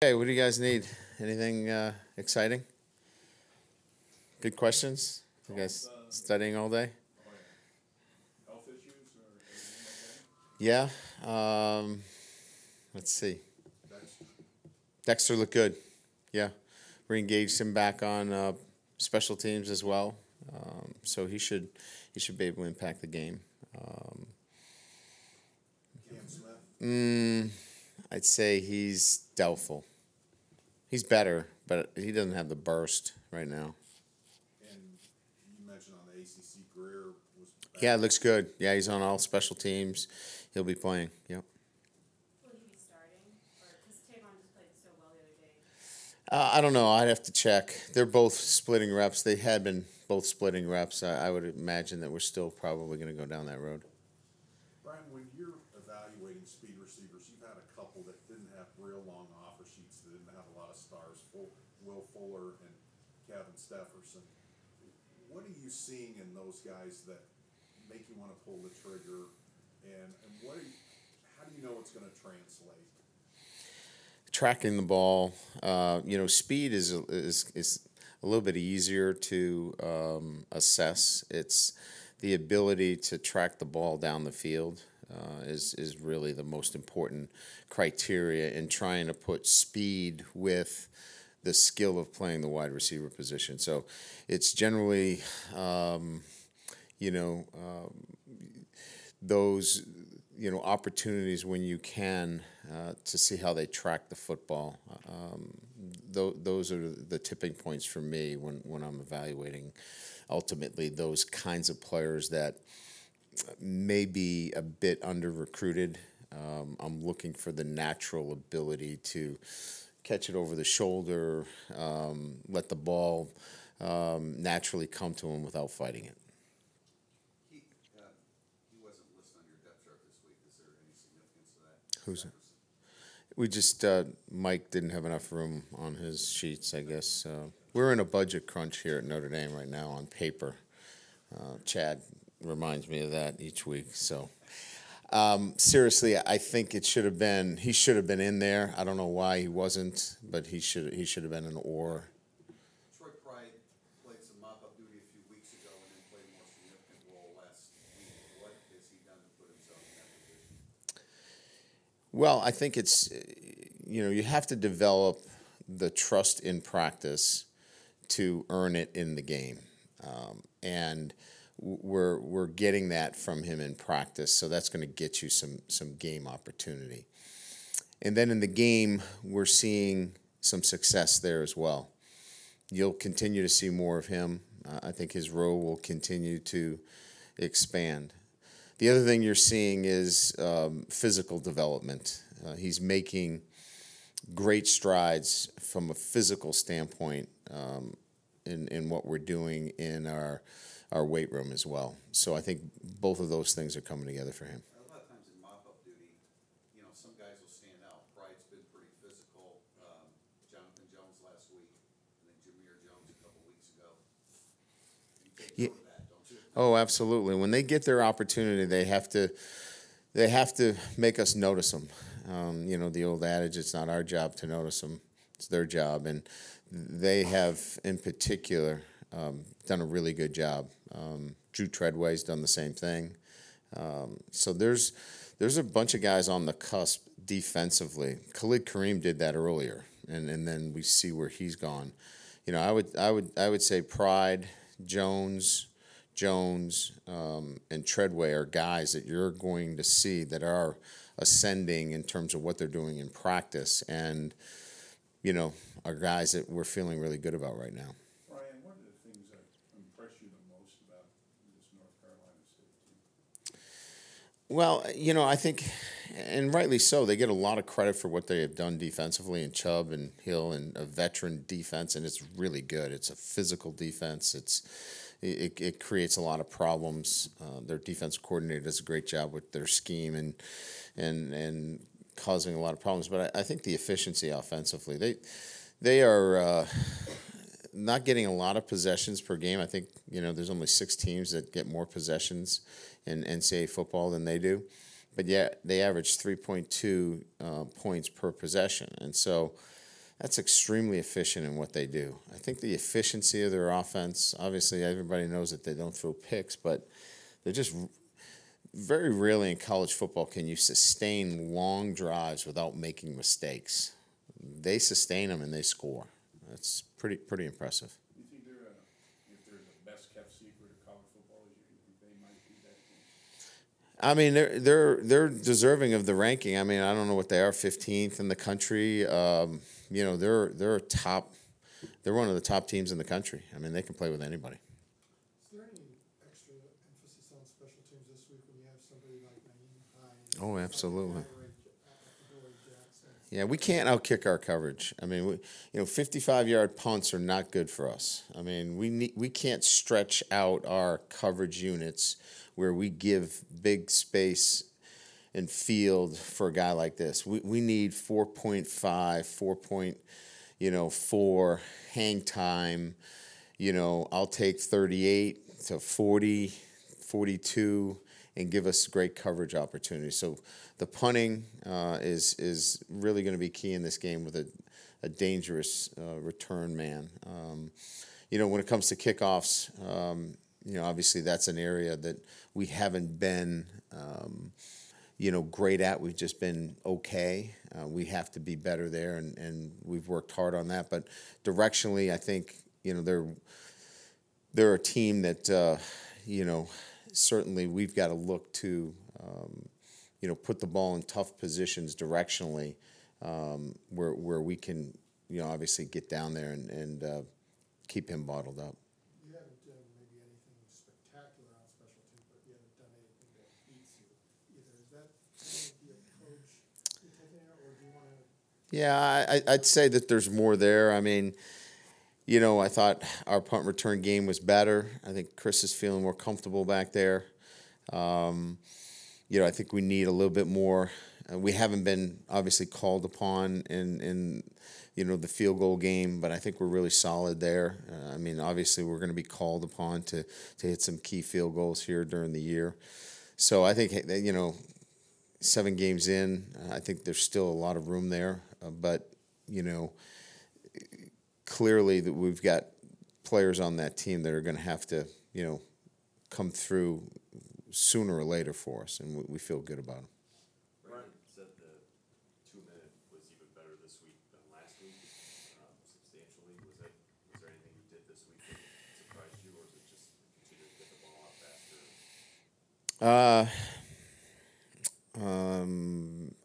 Hey, what do you guys need? Anything exciting? Good questions? You guys studying all day? Health issues or anything Yeah. Um, let's see. like that? Dexter looked good. Yeah. Re-engaged him back on special teams as well. So he should be able to impact the game. Um, Cam Smith. mm, I'd say he's doubtful. He's better, but he doesn't have the burst right now. And you mentioned on the ACC, Greer was Yeah, back. it looks good. Yeah, he's on all special teams. He'll be playing. Yep. Will he be starting? Or because Tavon just played so well the other day. I don't know. I'd have to check. They're both splitting reps. They had been both splitting reps. I would imagine that we're still probably going to go down that road. Brian, when you're evaluating speed receivers, you've had a couple that didn't have real long offer sheets, that didn't have a lot of stars, Will Fuller and Kevin Stefferson. What are you seeing in those guys that make you want to pull the trigger? And how do you know it's going to translate? Tracking the ball, speed is a little bit easier to assess. It's the ability to track the ball down the field is really the most important criteria in trying to put speed with the skill of playing the wide receiver position. So it's generally, you know, those opportunities when you can to see how they track the football. Those are the tipping points for me when I'm evaluating ultimately those kinds of players that may be a bit under recruited. I'm looking for the natural ability to catch it over the shoulder, let the ball naturally come to him without fighting it. He, he wasn't listed on your depth chart this week. Is there any significance to that? Who's it? Jefferson? We just Mike didn't have enough room on his sheets, I guess. We're in a budget crunch here at Notre Dame right now on paper. Chad reminds me of that each week. So seriously, I think he should have been in there. I don't know why he wasn't, but he should have been an or. Troy Pride played some mop-up duty a few weeks ago and then played a more significant role last week. What has he done to put himself in that position? Well, I think it's you have to develop the trust in practice to earn it in the game, and we're getting that from him in practice. So that's going to get you some game opportunity, and then in the game we're seeing some success there as well. You'll continue to see more of him. I think his role will continue to expand. The other thing you're seeing is physical development. He's making great strides from a physical standpoint in what we're doing in our weight room as well. So I think both of those things are coming together for him. A lot of times in mop-up duty, some guys will stand out. Pride's been pretty physical. Jonathan Jones last week, and then Jameer Jones a couple weeks ago. You take Yeah. note of that, don't you? Oh, absolutely. When they get their opportunity, they have to make us notice them. The old adage, it's not our job to notice them, it's their job. And they have, in particular, done a really good job. Drew Treadway's done the same thing. So there's a bunch of guys on the cusp defensively. Khalid Kareem did that earlier, and then we see where he's gone. I would say Pride, Jones, and Treadway are guys that you're going to see that are ascending in terms of what they're doing in practice, and are guys that we're feeling really good about right now. Brian, what are the things that impress you the most about this North Carolina State team? Well, I think, and rightly so, they get a lot of credit for what they have done defensively in Chubb and Hill and a veteran defense, and it's really good. It's a physical defense. It creates a lot of problems. Their defensive coordinator does a great job with their scheme and causing a lot of problems. But I think the efficiency offensively, they are not getting a lot of possessions per game. I think there's only 6 teams that get more possessions in NCAA football than they do, but yet they average 3.2 points per possession, and so that's extremely efficient in what they do. I think the efficiency of their offense, obviously everybody knows that they don't throw picks, but they're just very rarely in college football can you sustain long drives without making mistakes. They sustain them and they score. That's pretty impressive. You think if they're the best kept secret of college football, you think they might be that team? I mean, they're deserving of the ranking. I mean, I don't know what they are, 15th in the country. You know, they're top. They're one of the top teams in the country. I mean, they can play with anybody. Is there any extra emphasis on special teams this week when you have somebody like Naeem Hines? Oh, absolutely. Adoree Jackson? Yeah, we can't outkick our coverage. I mean, 55-yard punts are not good for us. I mean, we can't stretch out our coverage units where we give big space and field for a guy like this. We need 4.5, 4.4 hang time. I'll take 38 to 40, 42 and give us great coverage opportunities. So the punting is really going to be key in this game with a dangerous return man. When it comes to kickoffs, obviously that's an area that we haven't been, great at. We've just been okay. We have to be better there, and we've worked hard on that. But directionally, I think, they're a team that, certainly we've got to look to, put the ball in tough positions directionally, where we can, obviously get down there and keep him bottled up. You haven't done maybe anything spectacular on special teams, but you haven't done anything that beats you either. Is that kind of the approach you're taking, or do you want to? Yeah, I'd say that there's more there. I mean, I thought our punt return game was better. I think Chris is feeling more comfortable back there. I think we need a little bit more. We haven't been obviously called upon in the field goal game, but I think we're really solid there. I mean, obviously we're going to be called upon to hit some key field goals here during the year. So I think, 7 games in, I think there's still a lot of room there. But, clearly that we've got players on that team that are going to have to, come through sooner or later for us, and we feel good about them. Brandon said the 2-minute was even better this week than last week, substantially. Was there anything you did this week that surprised you, or is it just continue to get the ball out faster?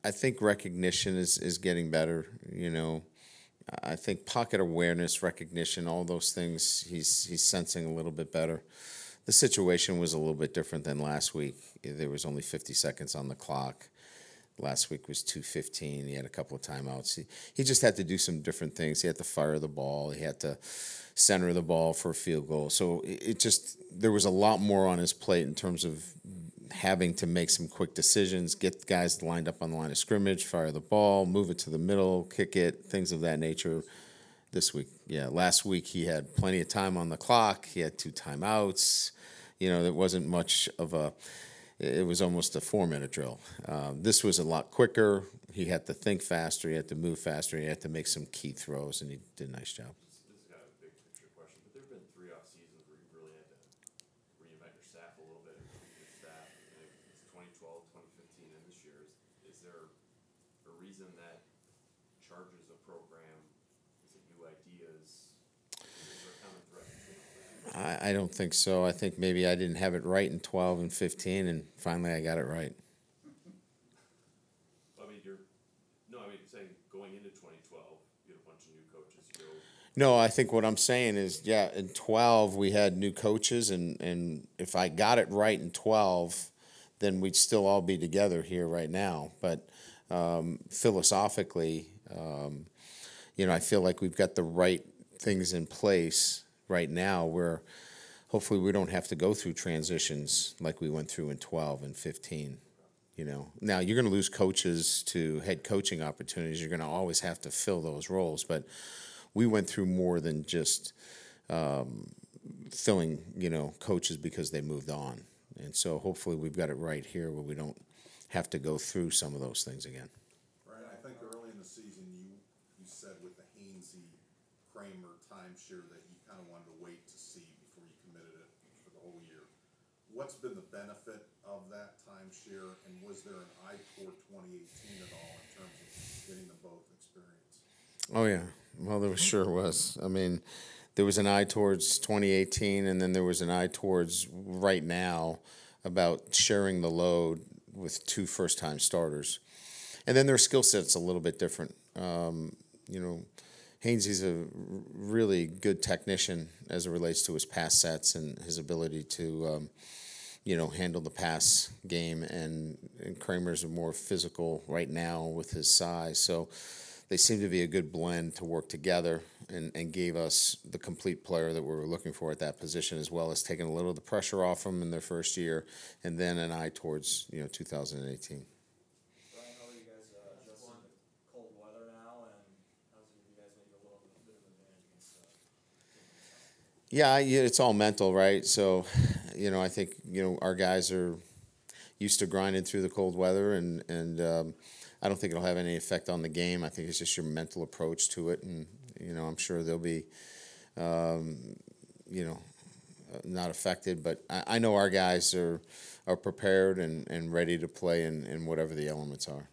I think recognition is getting better. I think pocket awareness, recognition, all those things, he's sensing a little bit better. The situation was a little bit different than last week. There was only 50 seconds on the clock. Last week was 2:15. He had a couple of timeouts. He just had to do some different things. He had to fire the ball. He had to center the ball for a field goal. So there was a lot more on his plate in terms of having to make some quick decisions, get guys lined up on the line of scrimmage, fire the ball, move it to the middle, kick it, things of that nature. This week, last week he had plenty of time on the clock. He had 2 timeouts. There wasn't much of it was almost a 4-minute drill. This was a lot quicker. He had to think faster. He had to move faster. He had to make some key throws, and he did a nice job. This is kind of a big picture question, but there have been 3 off seasons where you really had to reinvent your staff a little bit, improve your staff. It's 2012, 2015, and this year. Is there a reason that Chargers a program? Is it new ideas? Is there a common thread between all that? I don't think so. I think maybe I didn't have it right in 12 and 15, and finally I got it right. Saying going into 2012, you had a bunch of new coaches. No, I think what I'm saying is, in 12 we had new coaches, and if I got it right in 12, then we'd still all be together here right now. But philosophically, I feel like we've got the right things in place right now where hopefully we don't have to go through transitions like we went through in 12 and 15. Now you're going to lose coaches to head coaching opportunities. You're going to always have to fill those roles, but we went through more than just filling, coaches because they moved on. And so hopefully we've got it right here where we don't have to go through some of those things again. Right, I think early in the season you said with the Hainsey Kramer timeshare that you kind of wanted to wait to see before you committed it for the whole year. What's been the benefit of that timeshare, and was there an eye toward 2018 at all in terms of getting them both experience? Oh yeah, well there sure was. I mean, there was an eye towards 2018, and then there was an eye towards right now about sharing the load with two first-time starters, and then their skill set's a little bit different. You know, Hainsey's a really good technician as it relates to his pass sets and his ability to, handle the pass game, and Kramer's more physical right now with his size. So they seem to be a good blend to work together, and gave us the complete player that we were looking for at that position, as well as taking a little of the pressure off them in their first year, and then an eye towards 2018. Brian, how are you guys adjusting to cold weather now, and how's it give you guys maybe a little bit of advantage against Yeah, it's all mental, right? So, I think our guys are used to grinding through the cold weather, and I don't think it'll have any effect on the game. I think it's just your mental approach to it, and I'm sure they'll be, not affected. But I know our guys are prepared and ready to play in whatever the elements are.